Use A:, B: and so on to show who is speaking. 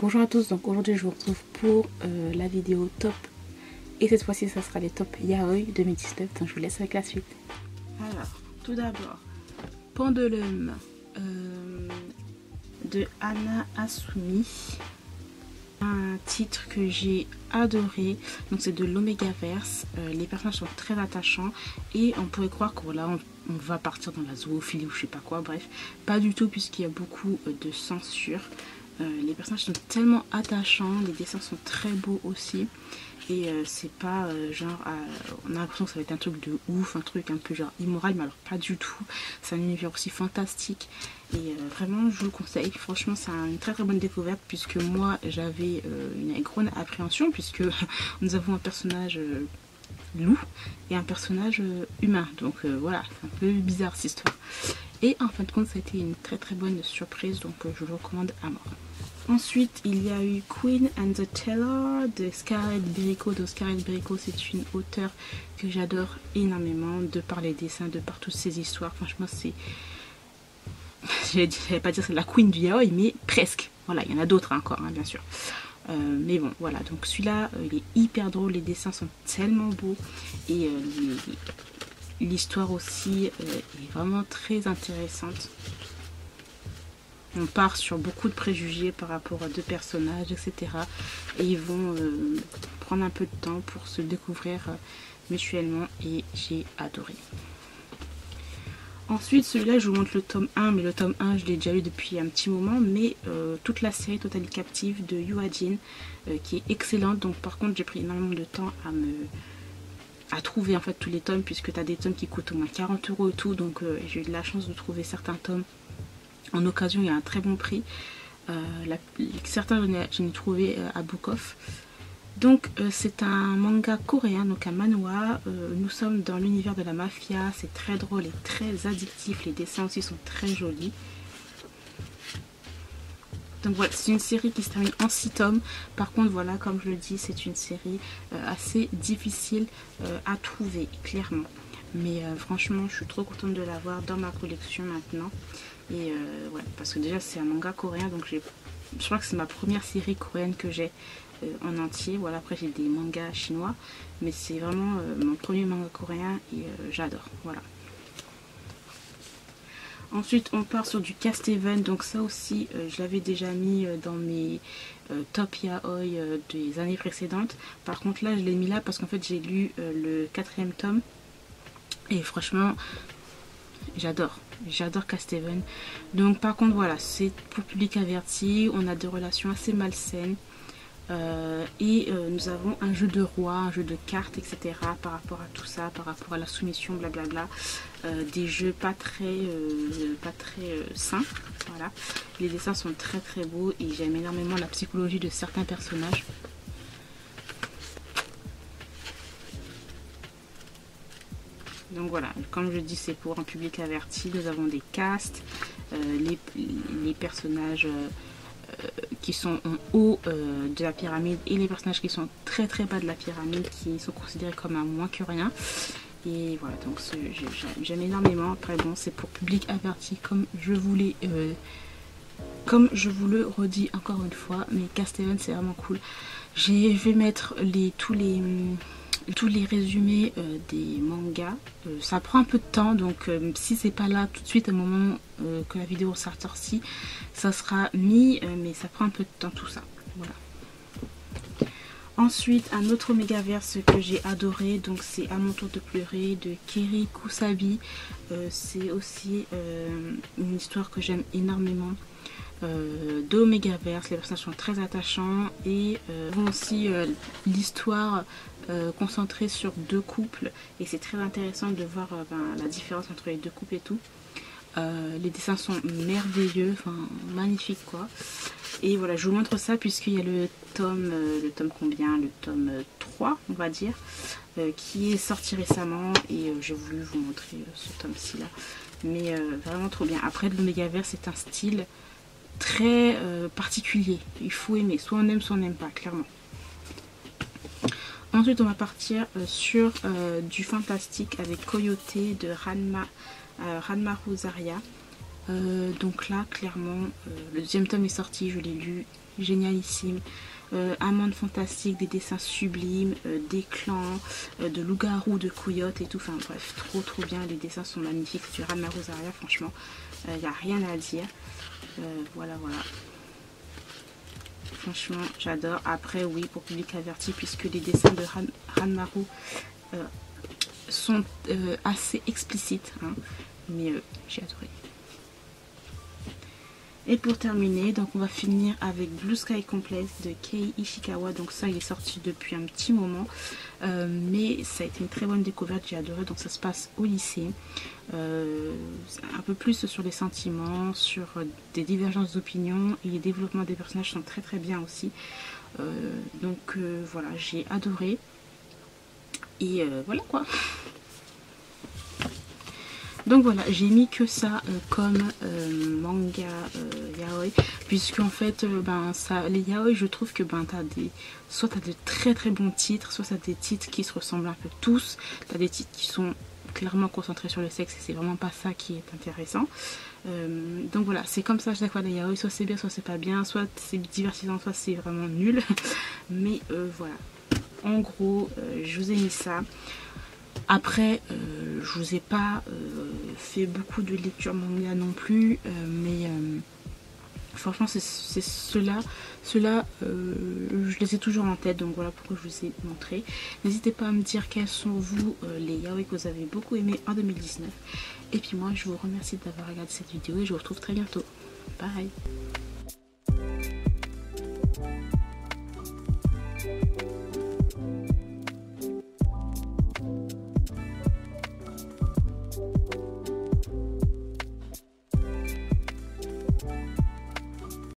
A: Bonjour à tous, donc aujourd'hui je vous retrouve pour la vidéo top et cette fois-ci ça sera les top yaoi 2019, donc je vous laisse avec la suite. Alors, tout d'abord, Pendulum de Hana Asumi, un titre que j'ai adoré, donc c'est de l'Omégaverse, les personnages sont très attachants et on pourrait croire que voilà, on va partir dans la zoophilie ou je sais pas quoi, bref, pas du tout puisqu'il y a beaucoup de censure. Les personnages sont tellement attachants, les dessins sont très beaux aussi. Et c'est pas genre, on a l'impression que ça va être un truc de ouf, un truc un peu genre immoral, mais alors pas du tout. C'est un univers aussi fantastique. Et vraiment, je vous le conseille. Franchement, c'est une très très bonne découverte puisque moi j'avais une grande appréhension puisque nous avons un personnage loup et un personnage humain. Donc voilà, c'est un peu bizarre cette histoire. Et en fin de compte, ça a été une très très bonne surprise, donc je le recommande à mort. Ensuite, il y a eu Queen and the Teller de Scarlett Berico. Donc Scarlett Berico, c'est une auteure que j'adore énormément, de par les dessins, de par toutes ses histoires. Franchement, c'est... J'allais pas dire c'est la queen du yaoi, mais presque. Voilà, il y en a d'autres encore, hein, bien sûr. Mais bon, voilà. Donc celui-là, il est hyper drôle. Les dessins sont tellement beaux. Et l'histoire aussi est vraiment très intéressante. On part sur beaucoup de préjugés par rapport à deux personnages, etc. Et ils vont prendre un peu de temps pour se découvrir mutuellement et j'ai adoré. Ensuite, celui-là, je vous montre le tome 1, mais le tome 1, je l'ai déjà lu depuis un petit moment, mais toute la série Totally Captive de Yuajin, qui est excellente. Donc par contre, j'ai pris énormément de temps à trouver en fait tous les tomes, puisque tu as des tomes qui coûtent au moins 40 € et tout, donc j'ai eu de la chance de trouver certains tomes en occasion et à un très bon prix. Certains j'en ai trouvé à Book Off. Donc c'est un manga coréen, donc un manhwa. Nous sommes dans l'univers de la mafia, c'est très drôle et très addictif, les dessins aussi sont très jolis. Donc voilà, c'est une série qui se termine en 6 tomes. Par contre voilà, comme je le dis, c'est une série assez difficile à trouver, clairement. Mais franchement, je suis trop contente de l'avoir dans ma collection maintenant. Et ouais, parce que déjà c'est un manga coréen, donc je crois que c'est ma première série coréenne que j'ai en entier. Voilà, après j'ai des mangas chinois, mais c'est vraiment mon premier manga coréen et j'adore. Voilà. Ensuite on part sur du Casteven, donc ça aussi je l'avais déjà mis dans mes top yaoi des années précédentes. Par contre là je l'ai mis là parce qu'en fait j'ai lu le 4e tome et franchement j'adore Casteven. Donc par contre voilà, c'est pour public averti, on a des relations assez malsaines et nous avons un jeu de roi, un jeu de cartes, etc. par rapport à tout ça, par rapport à la soumission, blablabla. Des jeux pas très sains. Voilà. Les dessins sont très très beaux et j'aime énormément la psychologie de certains personnages. Donc voilà, comme je dis, c'est pour un public averti. Nous avons des castes, les personnages qui sont en haut de la pyramide et les personnages qui sont très très bas de la pyramide, qui sont considérés comme un moins que rien. Et voilà, donc j'aime énormément. Après bon, c'est pour public averti comme je vous le redis encore une fois, mais Casteven c'est vraiment cool. Je vais mettre tous les résumés des mangas. Ça prend un peu de temps, donc si c'est pas là tout de suite au moment que la vidéo sera sortie, ça sera mis, mais ça prend un peu de temps tout ça. Voilà. Ensuite, un autre Omégaverse que j'ai adoré, donc c'est À mon tour de pleurer de Keri Kusabi. C'est aussi une histoire que j'aime énormément. De Omégaverse, les personnages sont très attachants et aussi l'histoire concentrée sur deux couples et c'est très intéressant de voir la différence entre les deux couples et tout. Les dessins sont merveilleux, enfin magnifiques quoi. Et voilà, je vous montre ça puisqu'il y a le tome combien, le tome 3 on va dire, qui est sorti récemment et j'ai voulu vous montrer ce tome-ci là. Mais vraiment trop bien. Après de l'Omégaverse c'est un style très particulier, il faut aimer, soit on aime soit on n'aime pas, clairement. Ensuite on va partir sur du fantastique avec Coyote de Ranma Rosaria. Donc là clairement le deuxième tome est sorti, je l'ai lu génialissime. Un monde fantastique, des dessins sublimes, des clans, de loups-garous, de coyotes et tout. Enfin bref, trop bien. Les dessins sont magnifiques. Du Ranma Rosaria, franchement, il n'y a rien à dire. Voilà. Franchement, j'adore. Après, oui, pour public averti, puisque les dessins de Ranmaru sont assez explicites. Hein, mais j'ai adoré. Et pour terminer, donc on va finir avec Blue Sky Complex de Kei Ishikawa. Donc ça, il est sorti depuis un petit moment. Mais ça a été une très bonne découverte, j'ai adoré. Donc ça se passe au lycée. Un peu plus sur les sentiments, sur des divergences d'opinion. Et les développements des personnages sont très bien aussi. Donc voilà, j'ai adoré. Et voilà quoi. Donc voilà, j'ai mis que ça comme manga yaoi, puisque en fait, les yaoi, je trouve que soit t'as de très bons titres, soit t'as des titres qui se ressemblent un peu tous, t'as des titres qui sont clairement concentrés sur le sexe et c'est vraiment pas ça qui est intéressant. Donc voilà, c'est comme ça chaque fois les yaoi, soit c'est bien, soit c'est pas bien, soit c'est divertissant, soit c'est vraiment nul. Mais voilà, en gros, je vous ai mis ça. Après, je vous ai pas fait beaucoup de lecture manga non plus, mais franchement, c'est ceux-là, je les ai toujours en tête, donc voilà pourquoi je vous ai montré. N'hésitez pas à me dire quels sont vous les yaoi que vous avez beaucoup aimé en 2019. Et puis moi, je vous remercie d'avoir regardé cette vidéo et je vous retrouve très bientôt. Bye!